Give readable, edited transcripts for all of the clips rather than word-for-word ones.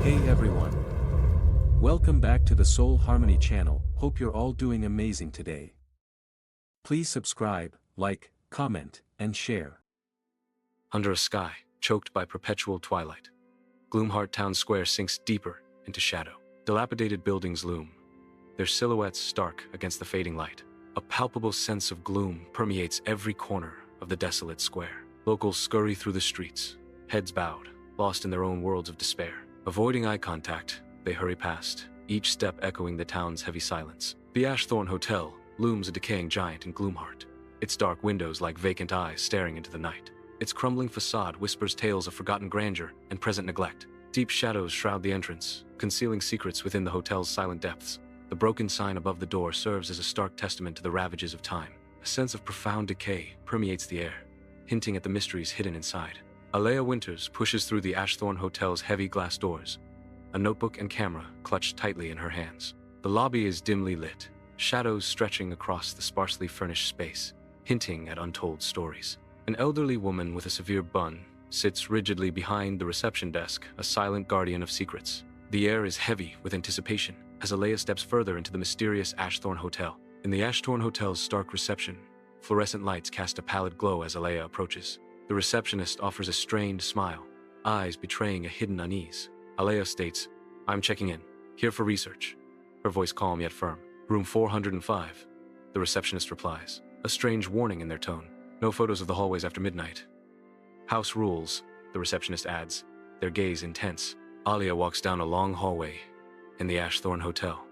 Hey everyone. Welcome back to the Soul Harmony channel. Hope you're all doing amazing today. Please subscribe, like, comment, and share. Under a sky choked by perpetual twilight, Gloomheart Town Square sinks deeper into shadow. Dilapidated buildings loom, their silhouettes stark against the fading light. A palpable sense of gloom permeates every corner of the desolate square. Locals scurry through the streets, heads bowed, lost in their own worlds of despair. Avoiding eye contact, they hurry past, each step echoing the town's heavy silence. The Ashthorn Hotel looms a decaying giant in Gloomheart, its dark windows like vacant eyes staring into the night. Its crumbling facade whispers tales of forgotten grandeur and present neglect. Deep shadows shroud the entrance, concealing secrets within the hotel's silent depths. The broken sign above the door serves as a stark testament to the ravages of time. A sense of profound decay permeates the air, hinting at the mysteries hidden inside. Aleya Winters pushes through the Ashthorn Hotel's heavy glass doors, a notebook and camera clutched tightly in her hands. The lobby is dimly lit, shadows stretching across the sparsely furnished space, hinting at untold stories. An elderly woman with a severe bun sits rigidly behind the reception desk, a silent guardian of secrets. The air is heavy with anticipation as Aleya steps further into the mysterious Ashthorn Hotel. In the Ashthorn Hotel's stark reception, fluorescent lights cast a pallid glow as Aleya approaches. The receptionist offers a strained smile, eyes betraying a hidden unease. Aleya states, "I'm checking in, here for research." Her voice calm yet firm. "Room 405. The receptionist replies, a strange warning in their tone. "No photos of the hallways after midnight." "House rules," the receptionist adds, their gaze intense. Aleya walks down a long hallway in the Ashthorn Hotel,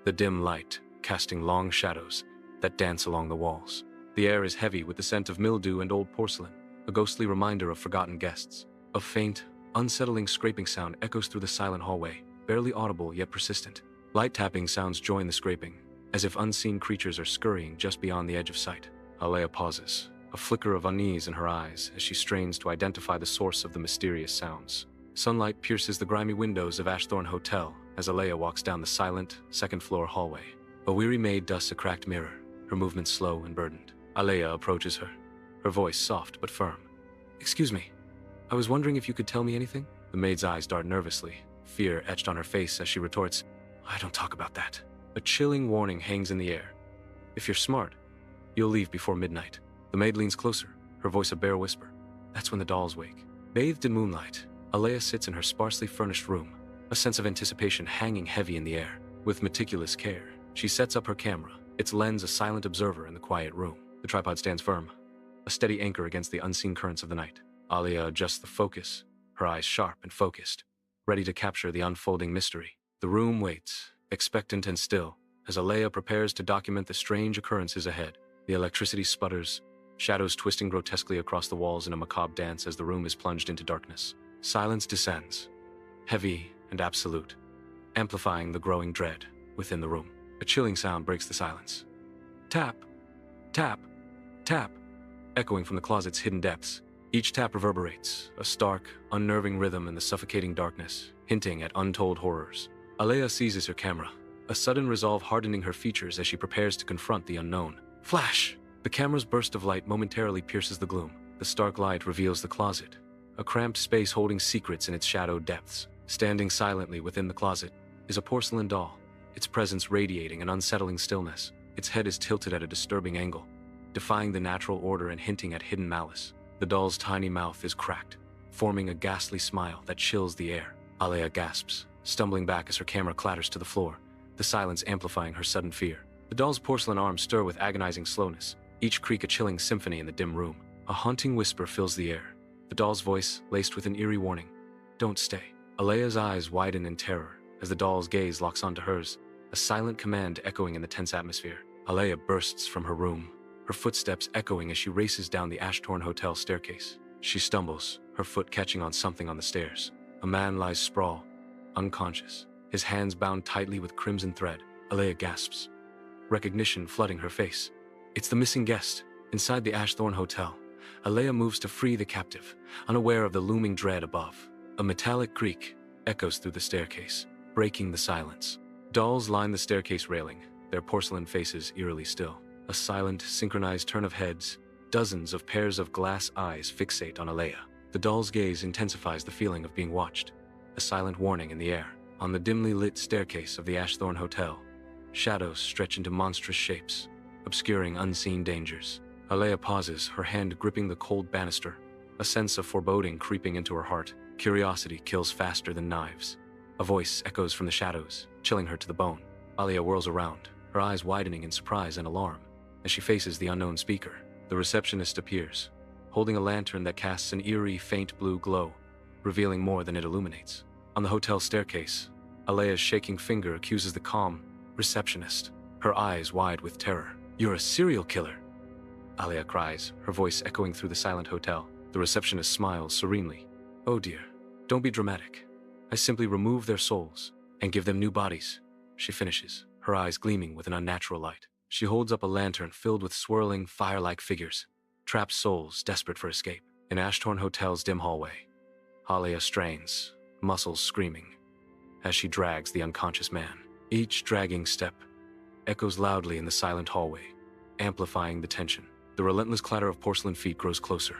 the dim light casting long shadows that dance along the walls. The air is heavy with the scent of mildew and old porcelain, a ghostly reminder of forgotten guests. A faint, unsettling scraping sound echoes through the silent hallway, barely audible yet persistent. Light tapping sounds join the scraping, as if unseen creatures are scurrying just beyond the edge of sight. Aleya pauses, a flicker of unease in her eyes as she strains to identify the source of the mysterious sounds. Sunlight pierces the grimy windows of Ashthorn Hotel as Aleya walks down the silent, second-floor hallway. A weary maid dusts a cracked mirror, her movements slow and burdened. Aleya approaches her, her voice soft but firm. "Excuse me, I was wondering if you could tell me anything?" The maid's eyes dart nervously, fear etched on her face as she retorts, "I don't talk about that." A chilling warning hangs in the air. "If you're smart, you'll leave before midnight." The maid leans closer, her voice a bare whisper. That's when the dolls wake. Bathed in moonlight, Aleya sits in her sparsely furnished room, a sense of anticipation hanging heavy in the air. With meticulous care, she sets up her camera, its lens a silent observer in the quiet room. The tripod stands firm, a steady anchor against the unseen currents of the night. Aleya adjusts the focus, her eyes sharp and focused, ready to capture the unfolding mystery. The room waits, expectant and still, as Aleya prepares to document the strange occurrences ahead. The electricity sputters, shadows twisting grotesquely across the walls in a macabre dance as the room is plunged into darkness. Silence descends, heavy and absolute, amplifying the growing dread within the room. A chilling sound breaks the silence. Tap, tap, tap, echoing from the closet's hidden depths. Each tap reverberates, a stark, unnerving rhythm in the suffocating darkness, hinting at untold horrors. Aleya seizes her camera, a sudden resolve hardening her features as she prepares to confront the unknown. Flash! The camera's burst of light momentarily pierces the gloom. The stark light reveals the closet, a cramped space holding secrets in its shadowed depths. Standing silently within the closet is a porcelain doll, its presence radiating an unsettling stillness. Its head is tilted at a disturbing angle, defying the natural order and hinting at hidden malice. The doll's tiny mouth is cracked, forming a ghastly smile that chills the air. Aleya gasps, stumbling back as her camera clatters to the floor, the silence amplifying her sudden fear. The doll's porcelain arms stir with agonizing slowness, each creak a chilling symphony in the dim room. A haunting whisper fills the air, the doll's voice laced with an eerie warning. "Don't stay." Aleya's eyes widen in terror as the doll's gaze locks onto hers, a silent command echoing in the tense atmosphere. Aleya bursts from her room, her footsteps echoing as she races down the Ashthorn Hotel staircase. She stumbles, her foot catching on something on the stairs. A man lies sprawled, unconscious, his hands bound tightly with crimson thread. Aleya gasps, recognition flooding her face. It's the missing guest, inside the Ashthorn Hotel. Aleya moves to free the captive, unaware of the looming dread above. A metallic creak echoes through the staircase, breaking the silence. Dolls line the staircase railing, their porcelain faces eerily still. A silent, synchronized turn of heads, dozens of pairs of glass eyes fixate on Aleya. The doll's gaze intensifies the feeling of being watched. a silent warning in the air. On the dimly lit staircase of the Ashthorn Hotel, shadows stretch into monstrous shapes, obscuring unseen dangers. Aleya pauses, her hand gripping the cold banister, a sense of foreboding creeping into her heart. Curiosity kills faster than knives. A voice echoes from the shadows, chilling her to the bone. Aleya whirls around, her eyes widening in surprise and alarm. As she faces the unknown speaker, the receptionist appears, holding a lantern that casts an eerie, faint blue glow, revealing more than it illuminates. On the hotel staircase, Aleya's shaking finger accuses the calm receptionist, her eyes wide with terror. "You're a serial killer!" Aleya cries, her voice echoing through the silent hotel. The receptionist smiles serenely. "Oh dear, don't be dramatic. I simply remove their souls and give them new bodies," she finishes, her eyes gleaming with an unnatural light. She holds up a lantern filled with swirling, fire-like figures, trapped souls desperate for escape. In Ashthorn Hotel's dim hallway, Aleya strains, muscles screaming, as she drags the unconscious man. Each dragging step echoes loudly in the silent hallway, amplifying the tension. The relentless clatter of porcelain feet grows closer,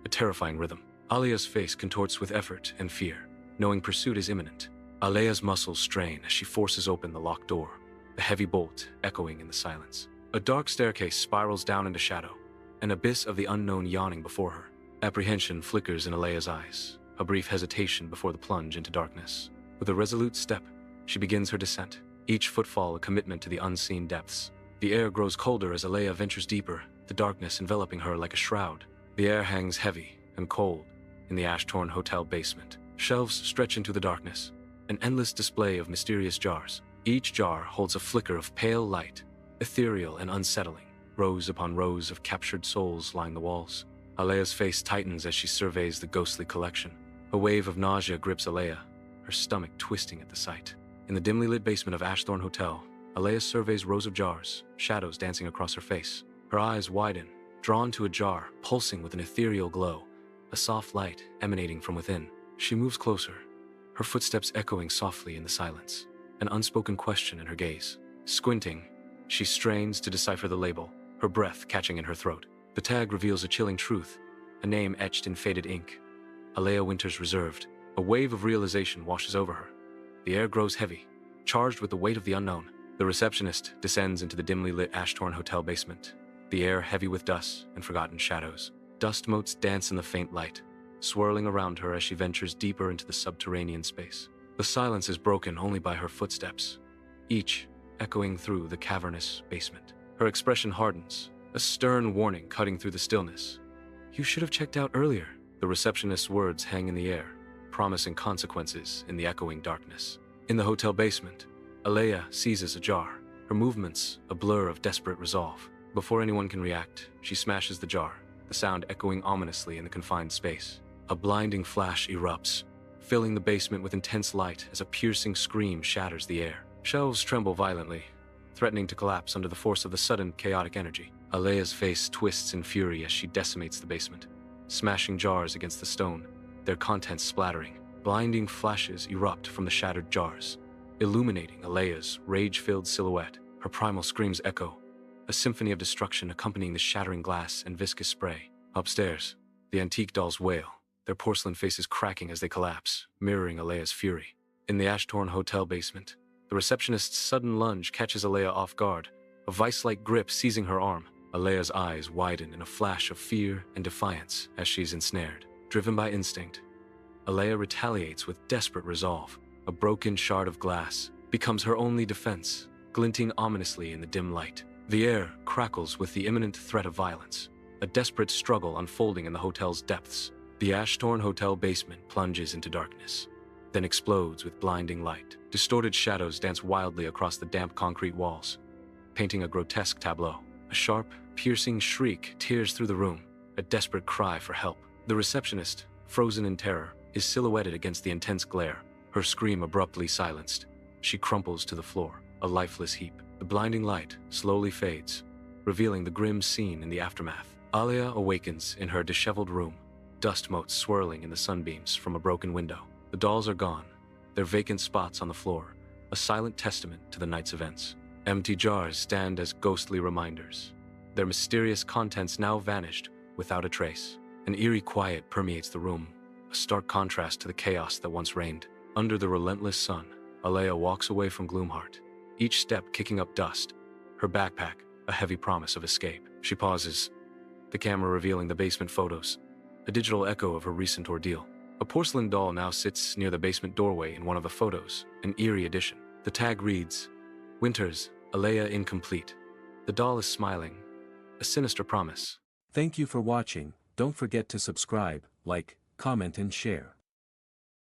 a terrifying rhythm. Aleya's face contorts with effort and fear, knowing pursuit is imminent. Aleya's muscles strain as she forces open the locked door, the heavy bolt echoing in the silence. A dark staircase spirals down into shadow, an abyss of the unknown yawning before her. Apprehension flickers in Aleya's eyes, a brief hesitation before the plunge into darkness. With a resolute step, she begins her descent, each footfall a commitment to the unseen depths. The air grows colder as Aleya ventures deeper, the darkness enveloping her like a shroud. The air hangs heavy and cold in the Ashthorn Hotel basement. Shelves stretch into the darkness, an endless display of mysterious jars. Each jar holds a flicker of pale light, ethereal and unsettling. Rows upon rows of captured souls line the walls. Aleya's face tightens as she surveys the ghostly collection. A wave of nausea grips Aleya, her stomach twisting at the sight. In the dimly lit basement of Ashthorn Hotel, Aleya surveys rows of jars, shadows dancing across her face. Her eyes widen, drawn to a jar pulsing with an ethereal glow, a soft light emanating from within. She moves closer, her footsteps echoing softly in the silence, an unspoken question in her gaze. Squinting, she strains to decipher the label, her breath catching in her throat. The tag reveals a chilling truth, a name etched in faded ink. Aleya Winters Reserved. A wave of realization washes over her. The air grows heavy, charged with the weight of the unknown. The receptionist descends into the dimly lit Ashthorn Hotel basement, the air heavy with dust and forgotten shadows. Dust motes dance in the faint light, swirling around her as she ventures deeper into the subterranean space. The silence is broken only by her footsteps, each echoing through the cavernous basement. Her expression hardens, a stern warning cutting through the stillness. "You should have checked out earlier." The receptionist's words hang in the air, promising consequences in the echoing darkness. In the hotel basement, Aleya seizes a jar, her movements a blur of desperate resolve. Before anyone can react, she smashes the jar, the sound echoing ominously in the confined space. A blinding flash erupts, filling the basement with intense light as a piercing scream shatters the air. Shelves tremble violently, threatening to collapse under the force of the sudden, chaotic energy. Aleya's face twists in fury as she decimates the basement, smashing jars against the stone, their contents splattering. Blinding flashes erupt from the shattered jars, illuminating Aleya's rage-filled silhouette. Her primal screams echo, a symphony of destruction accompanying the shattering glass and viscous spray. Upstairs, the antique dolls wail, their porcelain faces cracking as they collapse, mirroring Aleya's fury. In the Ashthorn Hotel basement, the receptionist's sudden lunge catches Aleya off guard, a vice-like grip seizing her arm. Aleya's eyes widen in a flash of fear and defiance as she's ensnared. Driven by instinct, Aleya retaliates with desperate resolve. A broken shard of glass becomes her only defense, glinting ominously in the dim light. The air crackles with the imminent threat of violence, a desperate struggle unfolding in the hotel's depths. The Ashthorn Hotel basement plunges into darkness, then explodes with blinding light. Distorted shadows dance wildly across the damp concrete walls, painting a grotesque tableau. A sharp, piercing shriek tears through the room, a desperate cry for help. The receptionist, frozen in terror, is silhouetted against the intense glare, her scream abruptly silenced. She crumples to the floor, a lifeless heap. The blinding light slowly fades, revealing the grim scene in the aftermath. Aleya awakens in her disheveled room, dust motes swirling in the sunbeams from a broken window. The dolls are gone, their vacant spots on the floor, a silent testament to the night's events. Empty jars stand as ghostly reminders, their mysterious contents now vanished without a trace. An eerie quiet permeates the room, a stark contrast to the chaos that once reigned. Under the relentless sun, Aleya walks away from Gloomheart, each step kicking up dust, her backpack a heavy promise of escape. She pauses, the camera revealing the basement photos, a digital echo of her recent ordeal. A porcelain doll now sits near the basement doorway in one of the photos, an eerie addition. The tag reads, "Winters, Aleya incomplete." The doll is smiling, a sinister promise. Thank you for watching. Don't forget to subscribe, like, comment and share.